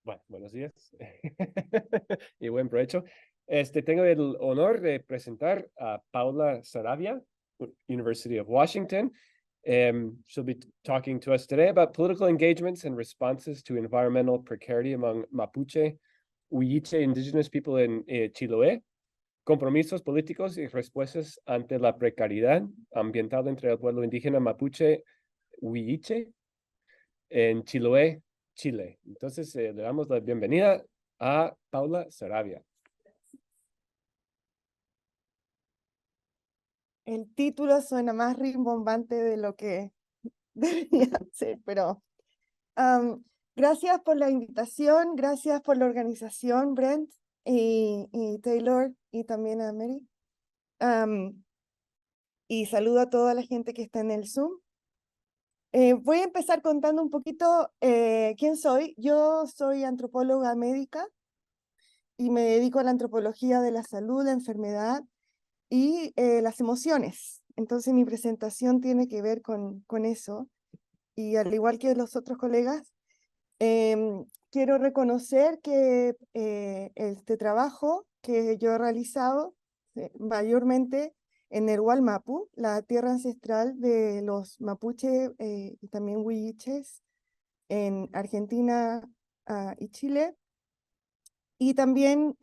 Bueno, buenos días y buen provecho. Tengo el honor de presentar a Paula Saravia, University of Washington. She'll be talking to us today about political engagements and responses to environmental precarity among Mapuche, Huilliche indigenous people in Chiloé, compromisos políticos y respuestas ante la precariedad ambiental entre el pueblo indígena Mapuche, Huilliche en Chiloé, Chile. Entonces, le damos la bienvenida a Paula Saravia. El título suena más rimbombante de lo que debería ser, pero gracias por la invitación, gracias por la organización, Brent y Taylor, y también a Mary. Y saludo a toda la gente que está en el Zoom. Voy a empezar contando un poquito quién soy. Yo soy antropóloga médica y me dedico a la antropología de la salud, la enfermedad y las emociones. Entonces mi presentación tiene que ver con eso. Y al igual que los otros colegas, quiero reconocer que este trabajo que yo he realizado mayormente en el Mapu, la tierra ancestral de los mapuche y también huilliches en Argentina y Chile, y también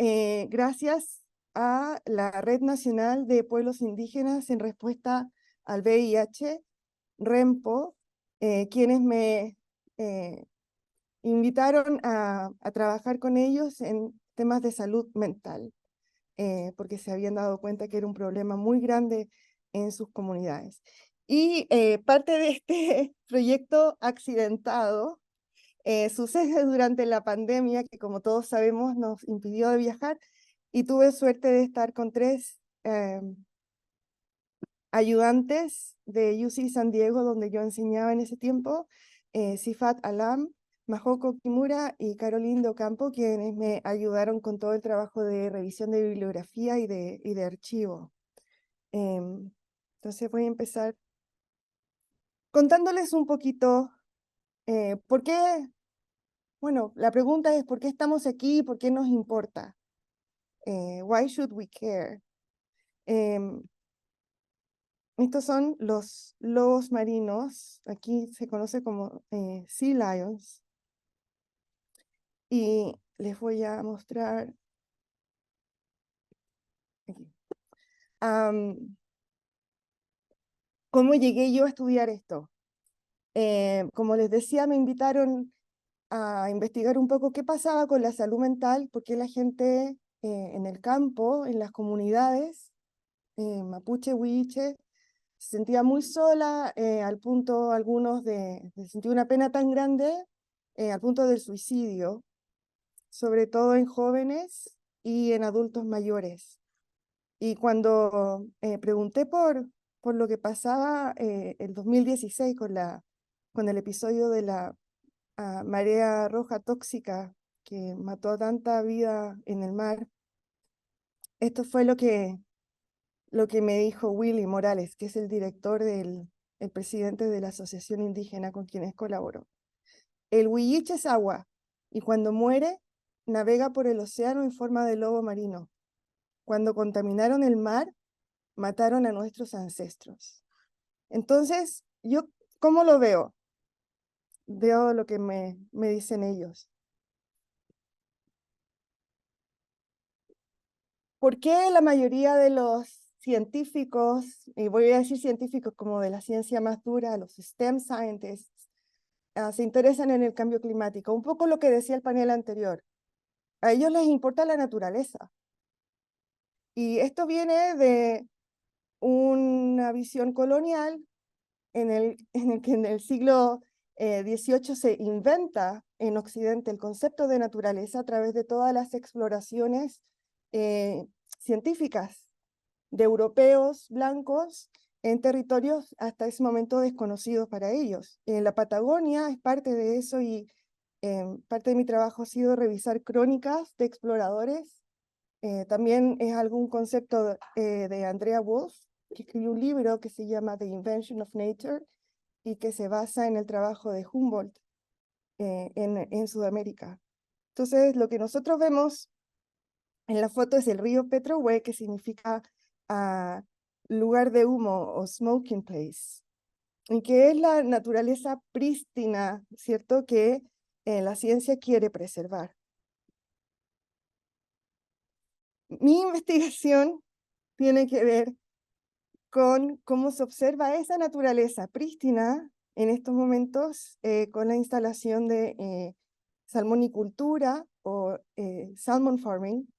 gracias a la Red Nacional de Pueblos Indígenas en respuesta al VIH, REMPO, quienes me invitaron a trabajar con ellos en temas de salud mental, porque se habían dado cuenta que era un problema muy grande en sus comunidades. Y parte de este proyecto accidentado sucede durante la pandemia, que como todos sabemos nos impidió de viajar, y tuve suerte de estar con 3 ayudantes de UC San Diego, donde yo enseñaba en ese tiempo, Sifat Alam, Mahoko Kimura y Caroline Docampo, quienes me ayudaron con todo el trabajo de revisión de bibliografía y de archivo. Entonces voy a empezar contándoles un poquito por qué, bueno, la pregunta es ¿por qué estamos aquí? ¿Por qué nos importa? Why should we care? Estos son los lobos marinos, aquí se conoce como sea lions, y les voy a mostrar aquí. ¿Cómo llegué yo a estudiar esto? Como les decía, me invitaron a investigar un poco qué pasaba con la salud mental, porque la gente en el campo, en las comunidades, mapuche, huilliche, se sentía muy sola, al punto algunos de sentir una pena tan grande, al punto del suicidio, sobre todo en jóvenes y en adultos mayores. Y cuando pregunté por lo que pasaba el 2016 con el episodio de la marea roja tóxica que mató a tanta vida en el mar, esto fue lo que me dijo Willy Morales, que es el director el presidente de la Asociación Indígena con quienes colaboro. El huilliche es agua, y cuando muere, navega por el océano en forma de lobo marino. Cuando contaminaron el mar, mataron a nuestros ancestros. Entonces, ¿yo cómo lo veo? Veo lo que me dicen ellos. ¿Por qué la mayoría de los científicos, y voy a decir científicos como de la ciencia más dura, los STEM scientists, se interesan en el cambio climático? Un poco lo que decía el panel anterior. A ellos les importa la naturaleza. Y esto viene de una visión colonial en el que en el siglo XVIII se inventa en Occidente el concepto de naturaleza a través de todas las exploraciones científicas de europeos blancos en territorios hasta ese momento desconocidos para ellos. La Patagonia es parte de eso, y parte de mi trabajo ha sido revisar crónicas de exploradores. También es algún concepto de Andrea Wolf, que escribió un libro que se llama The Invention of Nature y que se basa en el trabajo de Humboldt en Sudamérica. Entonces, lo que nosotros vemos en la foto es el río Petrohue, que significa lugar de humo o smoking place, y que es la naturaleza prístina, ¿cierto?, que la ciencia quiere preservar. Mi investigación tiene que ver con cómo se observa esa naturaleza prístina en estos momentos con la instalación de salmonicultura o salmon farming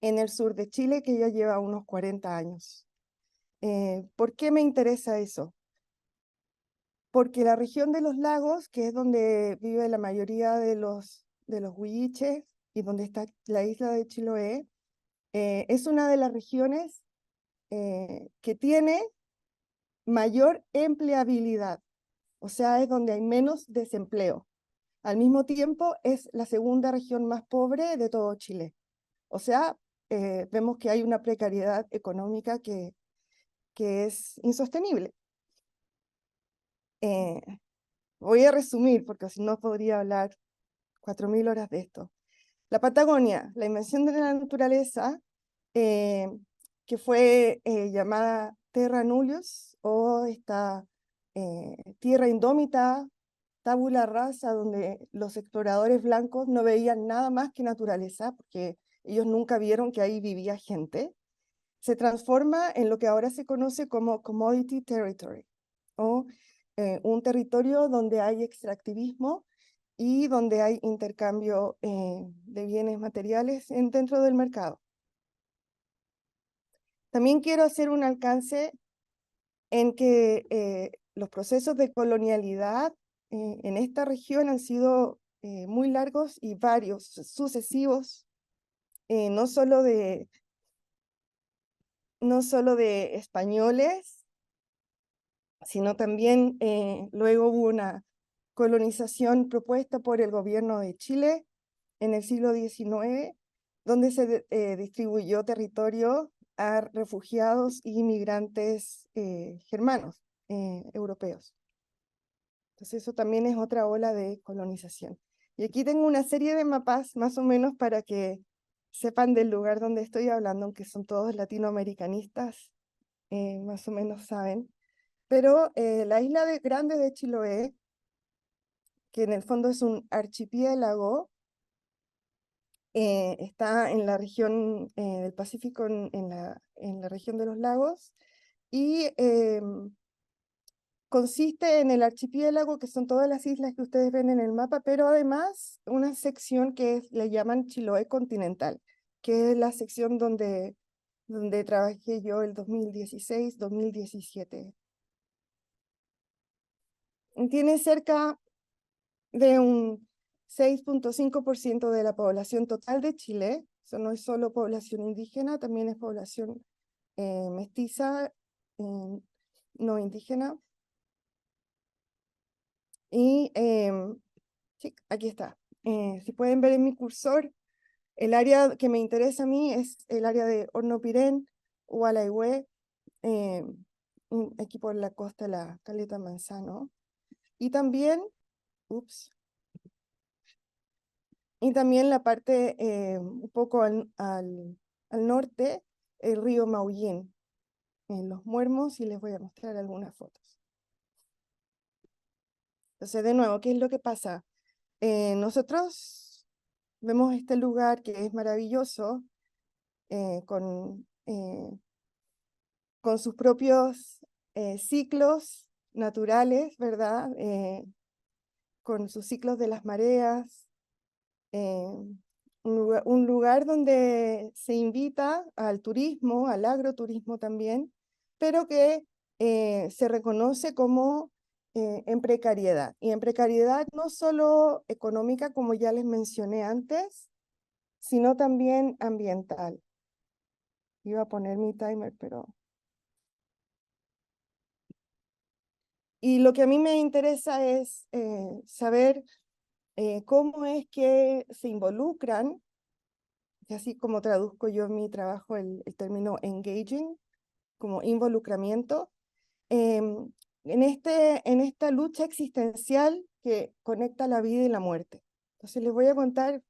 en el sur de Chile, que ya lleva unos 40 años. ¿Por qué me interesa eso? Porque la región de los lagos, que es donde vive la mayoría de los huilliches y donde está la isla de Chiloé, es una de las regiones que tiene mayor empleabilidad, o sea, es donde hay menos desempleo. Al mismo tiempo, es la segunda región más pobre de todo Chile. O sea, vemos que hay una precariedad económica que es insostenible. Voy a resumir, porque si no podría hablar 4000 horas de esto. La Patagonia, la invención de la naturaleza, que fue llamada Terra Nullius, o esta tierra indómita, tabula rasa, donde los exploradores blancos no veían nada más que naturaleza, porque ellos nunca vieron que ahí vivía gente, se transforma en lo que ahora se conoce como commodity territory, o un territorio donde hay extractivismo y donde hay intercambio de bienes materiales dentro del mercado. También quiero hacer un alcance en que los procesos de colonialidad en esta región han sido muy largos y varios, sucesivos, no solo de españoles, sino también luego hubo una colonización propuesta por el gobierno de Chile en el siglo XIX, donde se distribuyó territorio a refugiados y inmigrantes germanos, europeos. Entonces eso también es otra ola de colonización. Y aquí tengo una serie de mapas más o menos para que sepan del lugar donde estoy hablando, aunque son todos latinoamericanistas, más o menos saben. Pero la isla grande de Chiloé, que en el fondo es un archipiélago, está en la región del Pacífico, en la región de los lagos, y consiste en el archipiélago, que son todas las islas que ustedes ven en el mapa, pero además una sección que le llaman Chiloé continental, que es la sección donde trabajé yo el 2016-2017. Tiene cerca de un 6.5% de la población total de Chile. Eso no es solo población indígena, también es población mestiza, no indígena. Y sí, aquí está. Si pueden ver en mi cursor, el área que me interesa a mí es el área de Hornopirén, Hualaihue, aquí por la costa de la Caleta Manzano. Y también, y también la parte un poco al norte, el río Maullín, en Los Muermos, y les voy a mostrar algunas fotos. Entonces, de nuevo, ¿qué es lo que pasa? Nosotros vemos este lugar que es maravilloso, con sus propios ciclos naturales, ¿verdad? Con sus ciclos de las mareas, un lugar donde se invita al turismo, al agroturismo también, pero que se reconoce como en precariedad. Y en precariedad no solo económica, como ya les mencioné antes, sino también ambiental. Iba a poner mi timer, pero... Y lo que a mí me interesa es saber cómo es que se involucran, y así como traduzco yo en mi trabajo el término engaging, como involucramiento, en esta lucha existencial que conecta la vida y la muerte. Entonces les voy a contar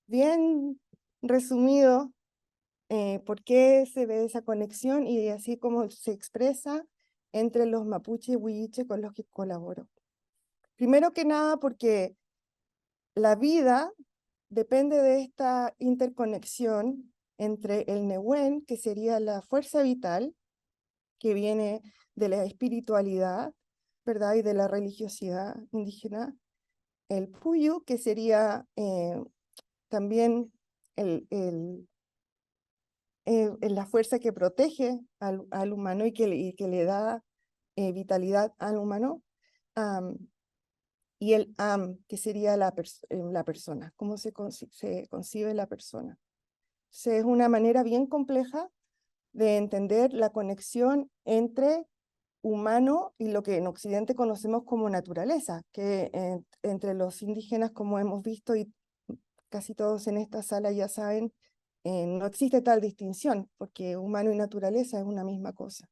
bien resumido por qué se ve esa conexión y así como se expresa entre los mapuche y huilliche con los que colaboro. Primero que nada porque la vida depende de esta interconexión entre el Nehuen, que sería la fuerza vital, que viene de la espiritualidad, ¿verdad? Y de la religiosidad indígena, el Puyu, que sería también la fuerza que protege al humano y que le da vitalidad al humano, am, y el que sería la persona, cómo se concibe la persona. Entonces, es una manera bien compleja de entender la conexión entre humano y lo que en Occidente conocemos como naturaleza, que entre los indígenas, como hemos visto y casi todos en esta sala ya saben, no existe tal distinción, porque humano y naturaleza es una misma cosa.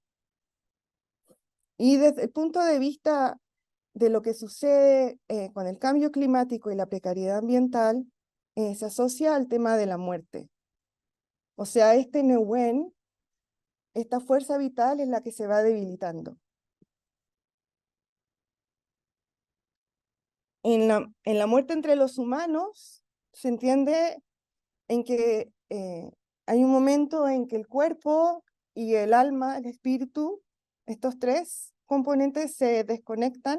Y desde el punto de vista de lo que sucede con el cambio climático y la precariedad ambiental, se asocia al tema de la muerte. O sea, este Nehuen, esta fuerza vital es la que se va debilitando. En la muerte entre los humanos se entiende en que hay un momento en que el cuerpo y el alma, el espíritu, estos tres componentes se desconectan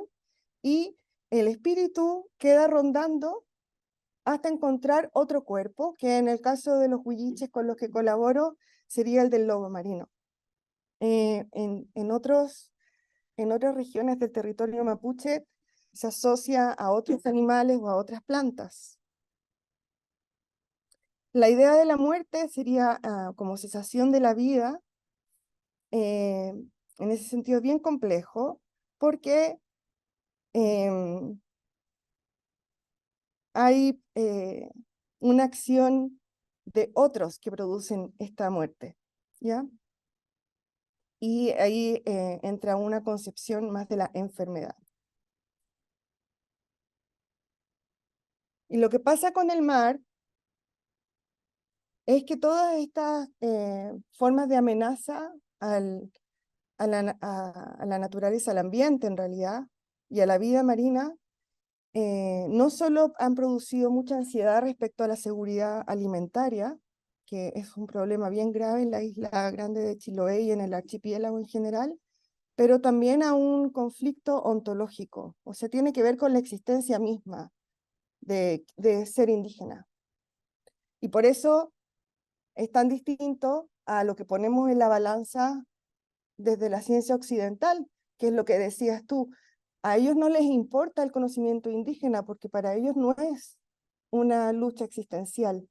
y el espíritu queda rondando hasta encontrar otro cuerpo, que en el caso de los huilliches con los que colaboro sería el del lobo marino. En otras regiones del territorio mapuche se asocia a otros animales o a otras plantas. La idea de la muerte sería como cesación de la vida, en ese sentido bien complejo, porque hay una acción de otros que producen esta muerte, ¿ya? Y ahí entra una concepción más de la enfermedad. Y lo que pasa con el mar es que todas estas formas de amenaza a la naturaleza, al ambiente en realidad, y a la vida marina, no solo han producido mucha ansiedad respecto a la seguridad alimentaria, que es un problema bien grave en la isla grande de Chiloé y en el archipiélago en general, pero también a un conflicto ontológico, o sea, tiene que ver con la existencia misma de ser indígena. Y por eso es tan distinto a lo que ponemos en la balanza desde la ciencia occidental, que es lo que decías tú. A ellos no les importa el conocimiento indígena porque para ellos no es una lucha existencial,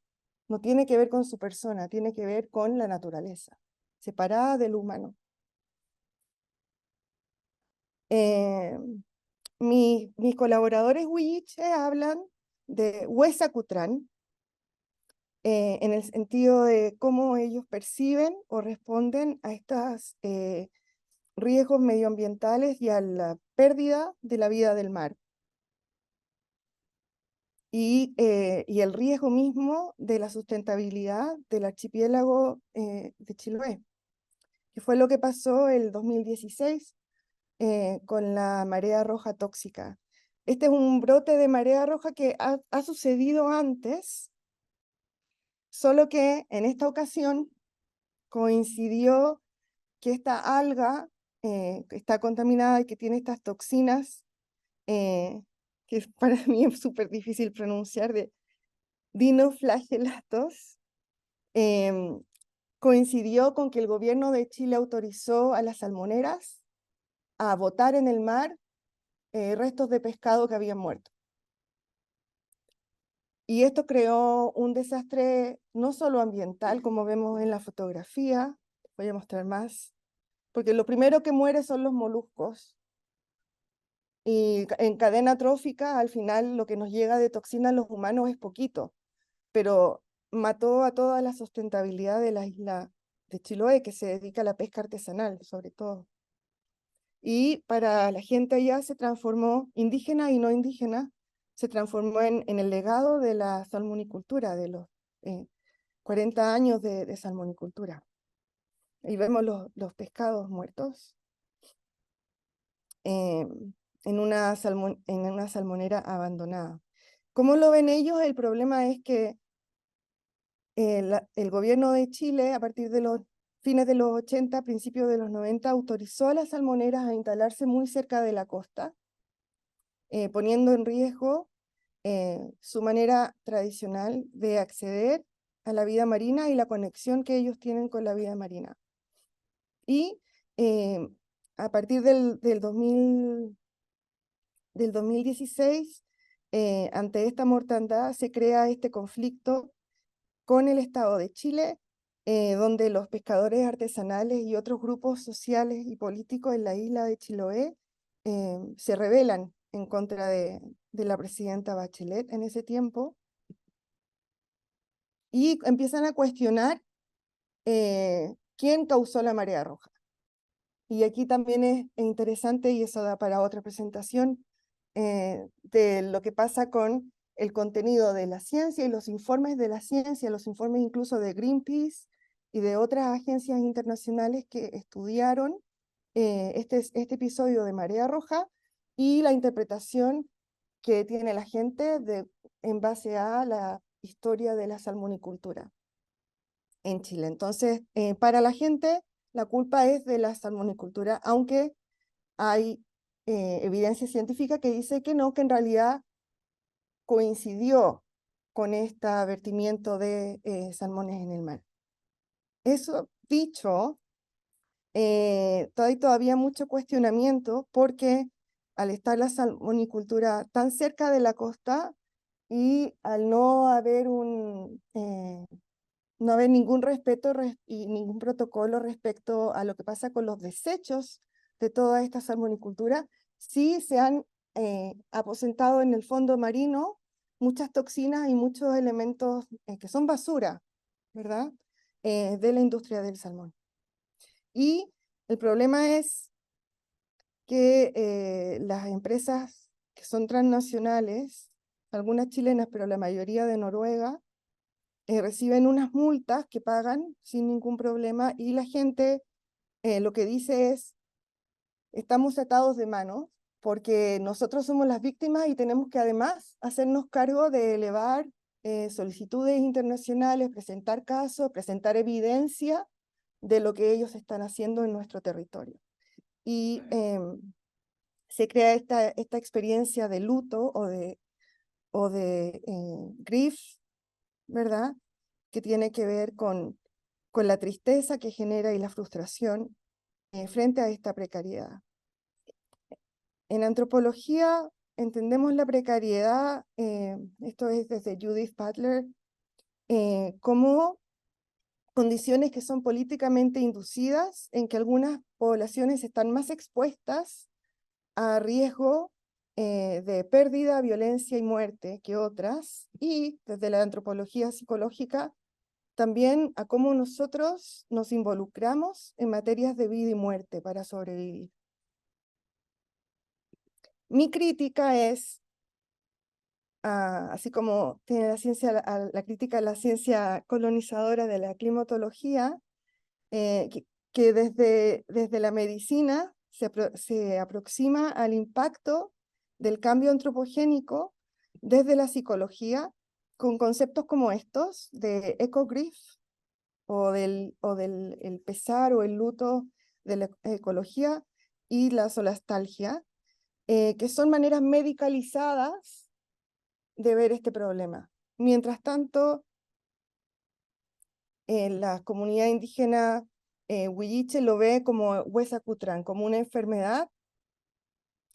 no tiene que ver con su persona, tiene que ver con la naturaleza, separada del humano. Eh, mis colaboradores huilliche hablan de Huesacutrán, en el sentido de cómo ellos perciben o responden a estos riesgos medioambientales y a la pérdida de la vida del mar. Y el riesgo mismo de la sustentabilidad del archipiélago de Chiloé, que fue lo que pasó el 2016 con la marea roja tóxica. Este es un brote de marea roja que ha sucedido antes, solo que en esta ocasión coincidió que esta alga que está contaminada y que tiene estas toxinas, que para mí es súper difícil pronunciar, de dinoflagelatos, coincidió con que el gobierno de Chile autorizó a las salmoneras a botar en el mar restos de pescado que habían muerto. Y esto creó un desastre no solo ambiental, como vemos en la fotografía, voy a mostrar más, porque lo primero que muere son los moluscos. Y en cadena trófica, al final, lo que nos llega de toxina a los humanos es poquito, pero mató a toda la sustentabilidad de la isla de Chiloé, que se dedica a la pesca artesanal, sobre todo. Y para la gente allá se transformó, indígena y no indígena, se transformó en el legado de la salmonicultura, de los 40 años de salmonicultura. Y vemos los pescados muertos en una salmonera abandonada. ¿Cómo lo ven ellos? El problema es que el gobierno de Chile, a partir de los fines de los 80, principios de los 90, autorizó a las salmoneras a instalarse muy cerca de la costa, poniendo en riesgo su manera tradicional de acceder a la vida marina y la conexión que ellos tienen con la vida marina. Y a partir del 2016, ante esta mortandad, se crea este conflicto con el Estado de Chile, donde los pescadores artesanales y otros grupos sociales y políticos en la isla de Chiloé se rebelan en contra de la presidenta Bachelet en ese tiempo y empiezan a cuestionar quién causó la marea roja. Y aquí también es interesante, y eso da para otra presentación, de lo que pasa con el contenido de la ciencia y los informes de la ciencia, los informes incluso de Greenpeace y de otras agencias internacionales que estudiaron este episodio de marea roja y la interpretación que tiene la gente en base a la historia de la salmonicultura en Chile. Entonces, para la gente, la culpa es de la salmonicultura, aunque hay evidencia científica que dice que no, que en realidad coincidió con este vertimiento de salmones en el mar. Eso dicho, hay todavía mucho cuestionamiento porque al estar la salmonicultura tan cerca de la costa y al no haber no haber ningún respeto y ningún protocolo respecto a lo que pasa con los desechos de toda esta salmonicultura, sí se han aposentado en el fondo marino muchas toxinas y muchos elementos que son basura, ¿verdad? De la industria del salmón. Y el problema es que las empresas que son transnacionales, algunas chilenas, pero la mayoría de Noruega, reciben unas multas que pagan sin ningún problema y la gente lo que dice es, estamos atados de manos porque nosotros somos las víctimas y tenemos que además hacernos cargo de elevar solicitudes internacionales, presentar casos, presentar evidencia de lo que ellos están haciendo en nuestro territorio. Y se crea esta experiencia de luto o de grief, ¿verdad? Que tiene que ver con la tristeza que genera y la frustración frente a esta precariedad. En antropología entendemos la precariedad, esto es desde Judith Butler, como condiciones que son políticamente inducidas, en que algunas poblaciones están más expuestas a riesgo de pérdida, violencia y muerte que otras, y desde la antropología psicológica también a cómo nosotros nos involucramos en materias de vida y muerte para sobrevivir. Mi crítica es, así como tiene la crítica de la ciencia colonizadora de la climatología, que desde la medicina se aproxima al impacto del cambio antropogénico desde la psicología con conceptos como estos de ecogrief o del el pesar o el luto de la ecología y la solastalgia, que son maneras medicalizadas de ver este problema. Mientras tanto, la comunidad indígena Huilliche lo ve como Huesacutrán, como una enfermedad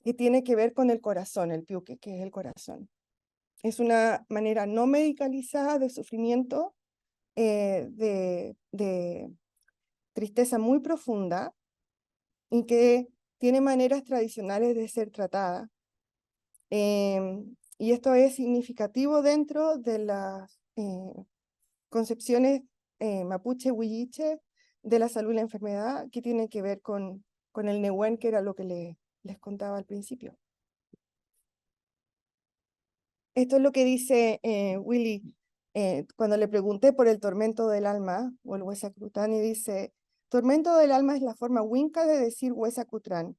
que tiene que ver con el corazón, el piuque, que es el corazón. Es una manera no medicalizada de sufrimiento, de tristeza muy profunda y que tiene maneras tradicionales de ser tratada. Y esto es significativo dentro de las concepciones mapuche huilliche de la salud y la enfermedad, que tiene que ver con el Nehuen, que era lo que les contaba al principio. Esto es lo que dice Willy cuando le pregunté por el tormento del alma, o el Huesacutrán, y dice, tormento del alma es la forma winca de decir Huesacutrán.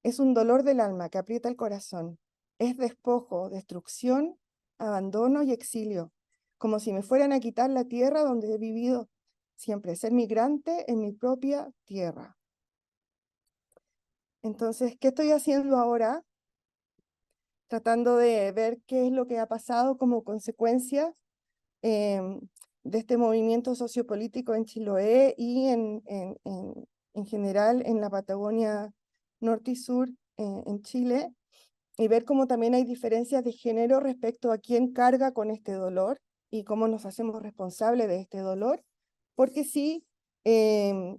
Es un dolor del alma que aprieta el corazón. Es despojo, destrucción, abandono y exilio, como si me fueran a quitar la tierra donde he vivido siempre, ser migrante en mi propia tierra. Entonces, ¿qué estoy haciendo ahora? Tratando de ver qué es lo que ha pasado como consecuencia de este movimiento sociopolítico en Chiloé y en general en la Patagonia Norte y Sur en Chile, y ver cómo también hay diferencias de género respecto a quién carga con este dolor y cómo nos hacemos responsables de este dolor, porque sí, en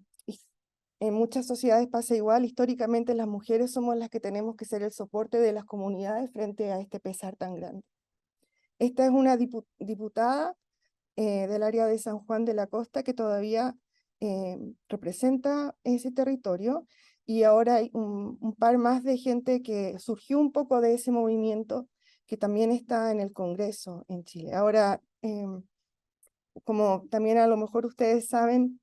muchas sociedades pasa igual, históricamente las mujeres somos las que tenemos que ser el soporte de las comunidades frente a este pesar tan grande. Esta es una diputada del área de San Juan de la Costa que todavía representa ese territorio, y ahora hay un par más de gente que surgió un poco de ese movimiento que también está en el Congreso en Chile. Ahora, como también a lo mejor ustedes saben,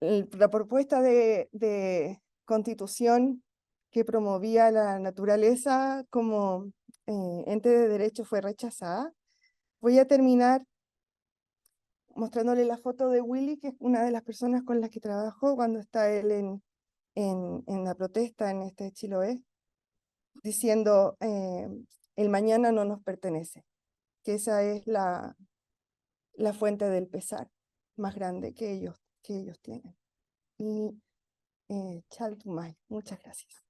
la propuesta de constitución que promovía la naturaleza como ente de derecho fue rechazada. Voy a terminar mostrándole la foto de Willy, que es una de las personas con las que trabajó cuando está él en la protesta en este Chiloé, diciendo, el mañana no nos pertenece, que esa es la fuente del pesar más grande que ellos tienen. Y Chaltumay, muchas gracias.